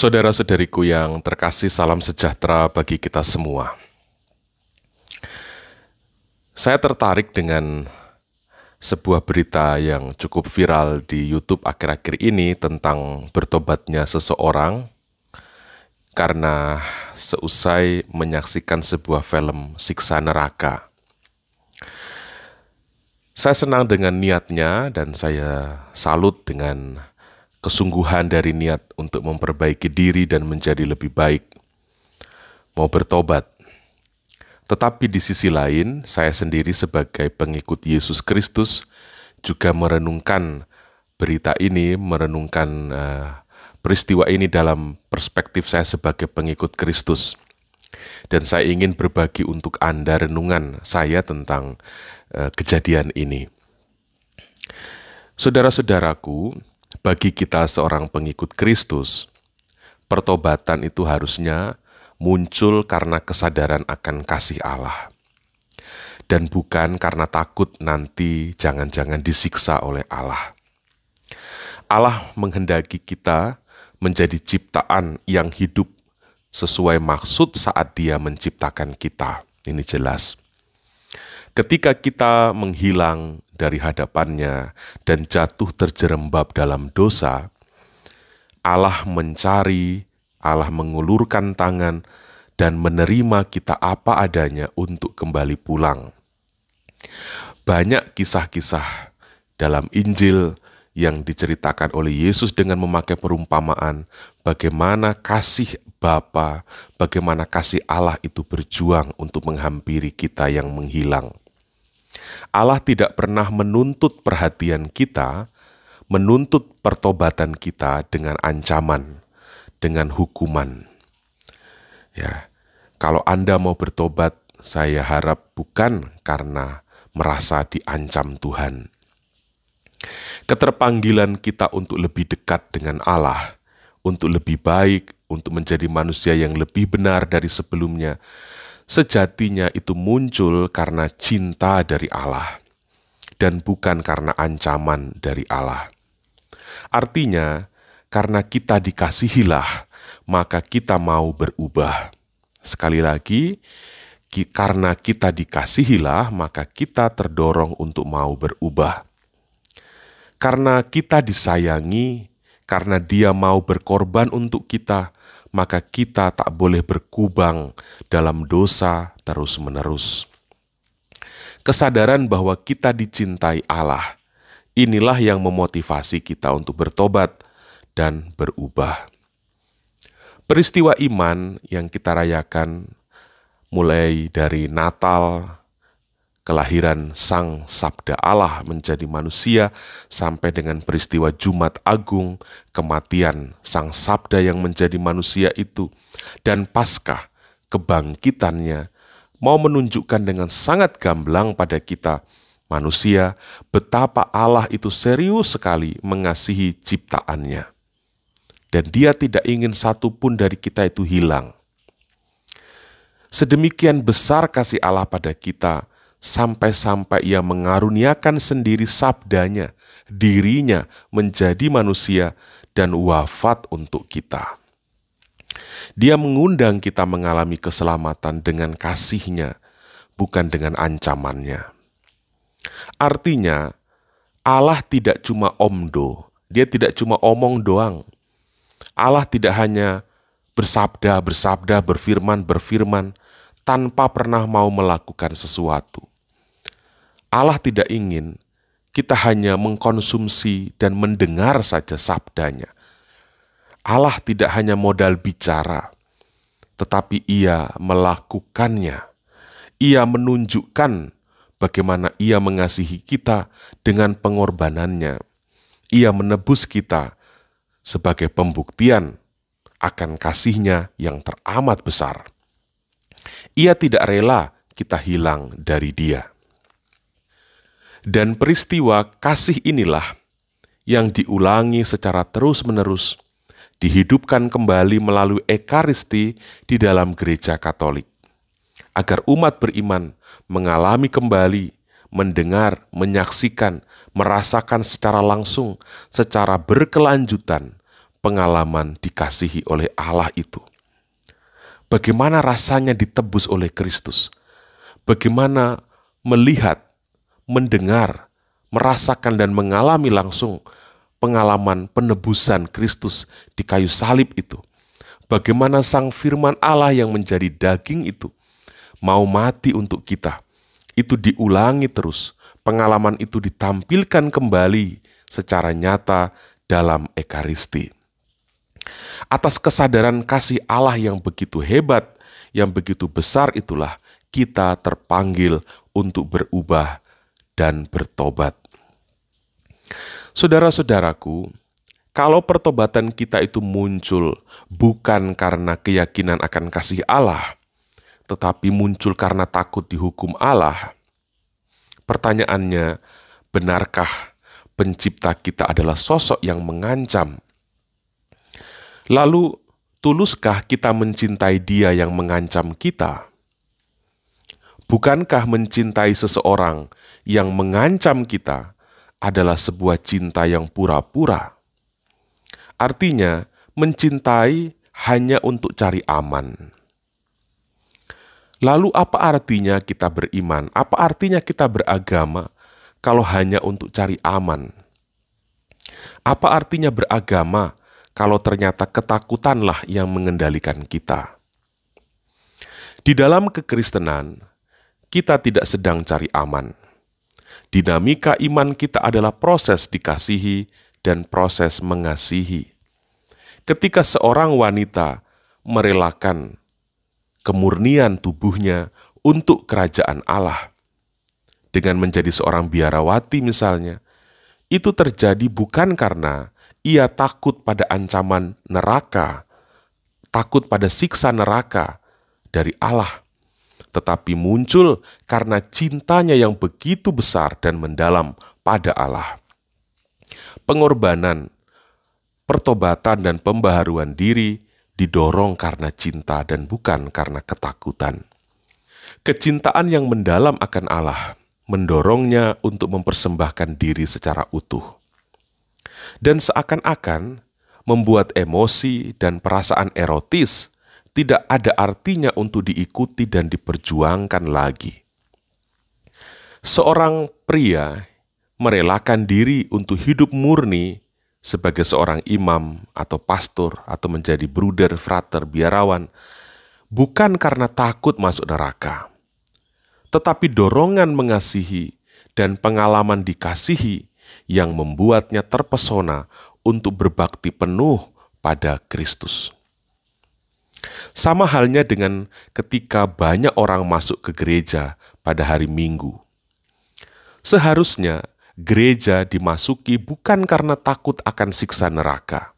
Saudara-saudariku yang terkasih, salam sejahtera bagi kita semua. Saya tertarik dengan sebuah berita yang cukup viral di YouTube akhir-akhir ini tentang bertobatnya seseorang karena seusai menyaksikan sebuah film siksa neraka. Saya senang dengan niatnya dan saya salut dengan kesungguhan dari niat untuk memperbaiki diri dan menjadi lebih baik, mau bertobat. Tetapi di sisi lain, saya sendiri sebagai pengikut Yesus Kristus juga merenungkan berita ini, merenungkan peristiwa ini dalam perspektif saya sebagai pengikut Kristus. Dan saya ingin berbagi untuk Anda renungan saya tentang kejadian ini. Saudara-saudaraku, bagi kita seorang pengikut Kristus, pertobatan itu harusnya muncul karena kesadaran akan kasih Allah. Dan bukan karena takut nanti jangan-jangan disiksa oleh Allah. Allah menghendaki kita menjadi ciptaan yang hidup sesuai maksud saat Dia menciptakan kita. Ini jelas. Ketika kita menghilang dari hadapannya dan jatuh terjerembab dalam dosa, Allah mencari, Allah mengulurkan tangan dan menerima kita apa adanya untuk kembali pulang. Banyak kisah-kisah dalam Injil yang diceritakan oleh Yesus dengan memakai perumpamaan bagaimana kasih Bapa, bagaimana kasih Allah itu berjuang untuk menghampiri kita yang menghilang. Allah tidak pernah menuntut perhatian kita, menuntut pertobatan kita dengan ancaman, dengan hukuman. Ya, kalau Anda mau bertobat, saya harap bukan karena merasa diancam Tuhan. Keterpanggilan kita untuk lebih dekat dengan Allah, untuk lebih baik, untuk menjadi manusia yang lebih benar dari sebelumnya, sejatinya itu muncul karena cinta dari Allah dan bukan karena ancaman dari Allah. Artinya, karena kita dikasihilah, maka kita mau berubah. Sekali lagi, karena kita dikasihilah, maka kita terdorong untuk mau berubah. Karena kita disayangi, karena Dia mau berkorban untuk kita, maka kita tak boleh berkubang dalam dosa terus-menerus. Kesadaran bahwa kita dicintai Allah, inilah yang memotivasi kita untuk bertobat dan berubah. Peristiwa iman yang kita rayakan mulai dari Natal, kelahiran Sang Sabda Allah menjadi manusia, sampai dengan peristiwa Jumat Agung, kematian Sang Sabda yang menjadi manusia itu, dan Paskah, kebangkitannya, mau menunjukkan dengan sangat gamblang pada kita, manusia, betapa Allah itu serius sekali mengasihi ciptaannya. Dan Dia tidak ingin satupun dari kita itu hilang. Sedemikian besar kasih Allah pada kita, sampai-sampai Ia mengaruniakan sendiri sabdanya, dirinya menjadi manusia dan wafat untuk kita. Dia mengundang kita mengalami keselamatan dengan kasih-Nya, bukan dengan ancamannya. Artinya, Allah tidak cuma omdo, Dia tidak cuma omong doang. Allah tidak hanya bersabda, berfirman, tanpa pernah mau melakukan sesuatu. Allah tidak ingin kita hanya mengkonsumsi dan mendengar saja sabdanya. Allah tidak hanya modal bicara, tetapi Ia melakukannya. Ia menunjukkan bagaimana Ia mengasihi kita dengan pengorbanannya. Ia menebus kita sebagai pembuktian akan kasih-Nya yang teramat besar. Ia tidak rela kita hilang dari Dia. Dan peristiwa kasih inilah yang diulangi secara terus-menerus, dihidupkan kembali melalui Ekaristi di dalam Gereja Katolik, agar umat beriman mengalami kembali, mendengar, menyaksikan, merasakan secara langsung, secara berkelanjutan pengalaman dikasihi oleh Allah itu. Bagaimana rasanya ditebus oleh Kristus? Bagaimana melihat, mendengar, merasakan dan mengalami langsung pengalaman penebusan Kristus di kayu salib itu. Bagaimana Sang Firman Allah yang menjadi daging itu mau mati untuk kita. Itu diulangi terus. Pengalaman itu ditampilkan kembali secara nyata dalam Ekaristi. Atas kesadaran kasih Allah yang begitu hebat, yang begitu besar itulah kita terpanggil untuk berubah dan bertobat. Saudara-saudaraku, kalau pertobatan kita itu muncul bukan karena keyakinan akan kasih Allah, tetapi muncul karena takut dihukum Allah, pertanyaannya, benarkah pencipta kita adalah sosok yang mengancam? Lalu, tuluskah kita mencintai Dia yang mengancam kita? Bukankah mencintai seseorang yang mengancam kita adalah sebuah cinta yang pura-pura? Artinya, mencintai hanya untuk cari aman. Lalu apa artinya kita beriman? Apa artinya kita beragama kalau hanya untuk cari aman? Apa artinya beragama kalau ternyata ketakutanlah yang mengendalikan kita? Di dalam kekristenan, kita tidak sedang cari aman. Dinamika iman kita adalah proses dikasihi dan proses mengasihi. Ketika seorang wanita merelakan kemurnian tubuhnya untuk kerajaan Allah, dengan menjadi seorang biarawati misalnya, itu terjadi bukan karena ia takut pada ancaman neraka, takut pada siksa neraka dari Allah, tetapi muncul karena cintanya yang begitu besar dan mendalam pada Allah. Pengorbanan, pertobatan dan pembaharuan diri didorong karena cinta dan bukan karena ketakutan. Kecintaan yang mendalam akan Allah mendorongnya untuk mempersembahkan diri secara utuh. Dan seakan-akan membuat emosi dan perasaan erotis tidak ada artinya untuk diikuti dan diperjuangkan lagi. Seorang pria merelakan diri untuk hidup murni sebagai seorang imam atau pastor atau menjadi bruder, frater, biarawan, bukan karena takut masuk neraka, tetapi dorongan mengasihi dan pengalaman dikasihi yang membuatnya terpesona untuk berbakti penuh pada Kristus. Sama halnya dengan ketika banyak orang masuk ke gereja pada hari Minggu. Seharusnya gereja dimasuki bukan karena takut akan siksa neraka,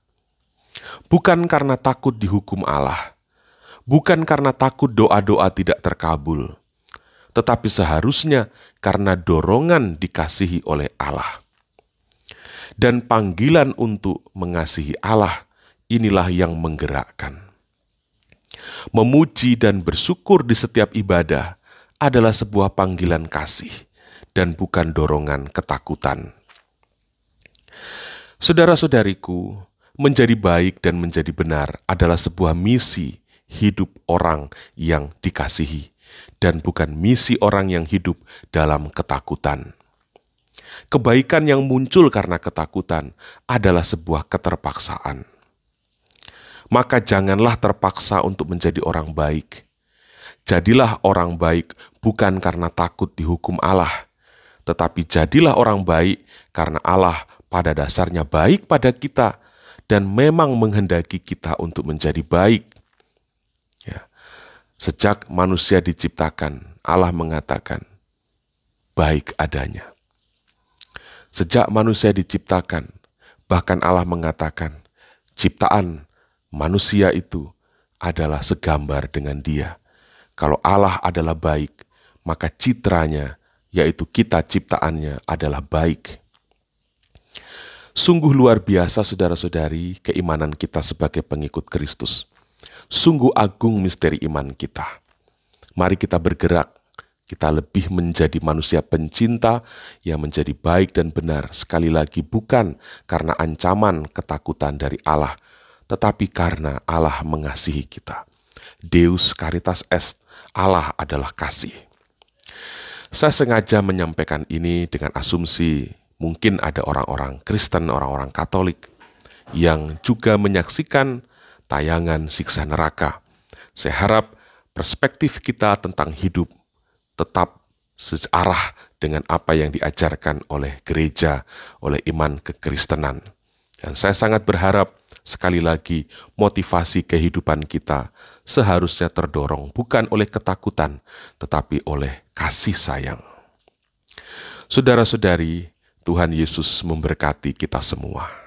bukan karena takut dihukum Allah, bukan karena takut doa-doa tidak terkabul, tetapi seharusnya karena dorongan dikasihi oleh Allah. Dan panggilan untuk mengasihi Allah inilah yang menggerakkan. Memuji dan bersyukur di setiap ibadah adalah sebuah panggilan kasih dan bukan dorongan ketakutan. Saudara-saudariku, menjadi baik dan menjadi benar adalah sebuah misi hidup orang yang dikasihi dan bukan misi orang yang hidup dalam ketakutan. Kebaikan yang muncul karena ketakutan adalah sebuah keterpaksaan. Maka janganlah terpaksa untuk menjadi orang baik. Jadilah orang baik bukan karena takut dihukum Allah, tetapi jadilah orang baik karena Allah pada dasarnya baik pada kita dan memang menghendaki kita untuk menjadi baik. Ya. Sejak manusia diciptakan, Allah mengatakan, baik adanya. Sejak manusia diciptakan, bahkan Allah mengatakan, ciptaan manusia itu adalah segambar dengan Dia. Kalau Allah adalah baik, maka citranya, yaitu kita ciptaannya, adalah baik. Sungguh luar biasa saudara-saudari keimanan kita sebagai pengikut Kristus. Sungguh agung misteri iman kita. Mari kita bergerak Kita lebih menjadi manusia pencinta yang menjadi baik dan benar. Sekali lagi, bukan karena ancaman ketakutan dari Allah, tetapi karena Allah mengasihi kita. Deus caritas est, Allah adalah kasih. Saya sengaja menyampaikan ini dengan asumsi mungkin ada orang-orang Kristen, orang-orang Katolik yang juga menyaksikan tayangan siksa neraka. Saya harap perspektif kita tentang hidup tetap searah dengan apa yang diajarkan oleh gereja, oleh iman kekristenan. Dan saya sangat berharap, sekali lagi, motivasi kehidupan kita seharusnya terdorong bukan oleh ketakutan, tetapi oleh kasih sayang. Saudara-saudari, Tuhan Yesus memberkati kita semua.